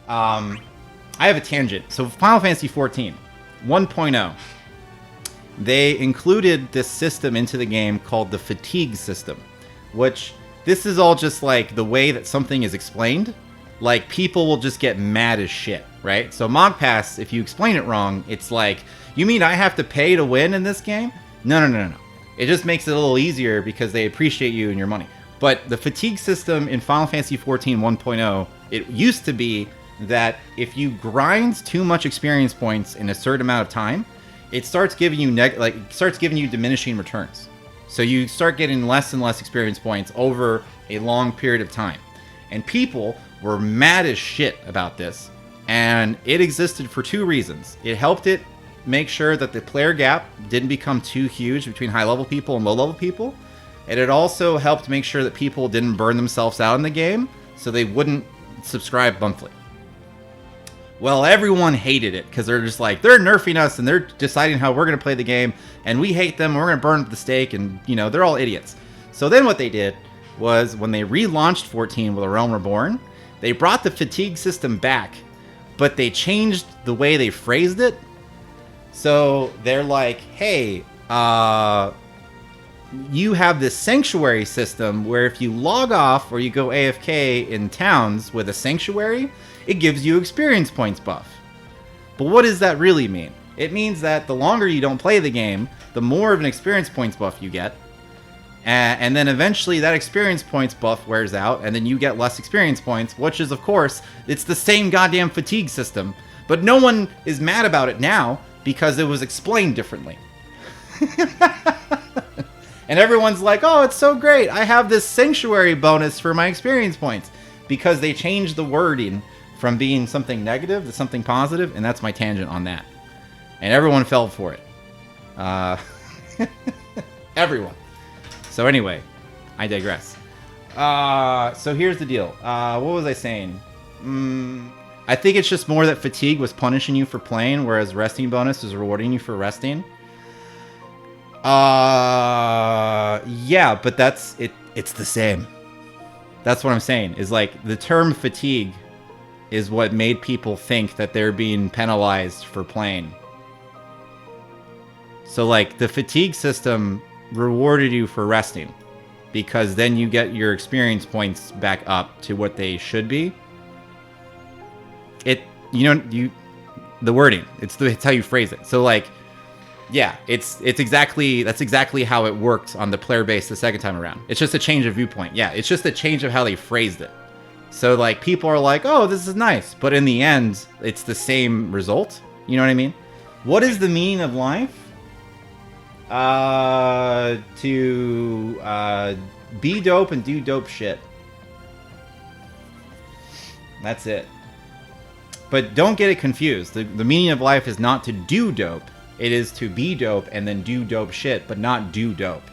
I have a tangent. So Final Fantasy 14, 1.0, they included this system into the game called the fatigue system, which this is all just like the way that something is explained. Like, people will just get mad as shit, right? So Mog Pass, if you explain it wrong, it's like, you mean I have to pay to win in this game? No. It just makes it a little easier because they appreciate you and your money. But the fatigue system in Final Fantasy 14 1.0, it used to be that if you grind too much experience points in a certain amount of time, it starts giving you diminishing returns. So you start getting less and less experience points over a long period of time. And people were mad as shit about this. And it existed for two reasons. It helped it make sure that the player gap didn't become too huge between high-level people and low-level people. And it also helped make sure that people didn't burn themselves out in the game, so they wouldn't subscribe monthly. Well, everyone hated it, because they're just like, they're nerfing us, and they're deciding how we're going to play the game, and we hate them, and we're going to burn up the stake, and, you know, they're all idiots. So then what they did was, when they relaunched 14 with A Realm Reborn, they brought the fatigue system back, but they changed the way they phrased it. So they're like, hey, you have this sanctuary system where if you log off or you go AFK in towns with a sanctuary, it gives you experience points buff. But what does that really mean? It means that the longer you don't play the game, the more of an experience points buff you get. And then eventually that experience points buff wears out, and then you get less experience points, which is, of course, it's the same goddamn fatigue system. But no one is mad about it now because it was explained differently. And everyone's like, oh, it's so great. I have this sanctuary bonus for my experience points. Because they changed the wording from being something negative to something positive, and that's my tangent on that. And everyone fell for it. Everyone. So anyway, I digress. So here's the deal. What was I saying? I think it's just more that fatigue was punishing you for playing, whereas resting bonus is rewarding you for resting. Yeah, but that's it. It's the same. That's what I'm saying. Is like the term fatigue is what made people think that they're being penalized for playing. So like the fatigue system rewarded you for resting because then you get your experience points back up to what they should be. The wording, it's how you phrase it. So like, yeah, that's exactly how it worked on the player base the second time around. It's just a change of viewpoint. Yeah, it's just a change of how they phrased it. So like people are like, oh, this is nice, but in the end, it's the same result. You know what I mean? What is the meaning of life? To be dope and do dope shit. That's it. But don't get it confused. The meaning of life is not to do dope. It is to be dope and then do dope shit, but not do dope.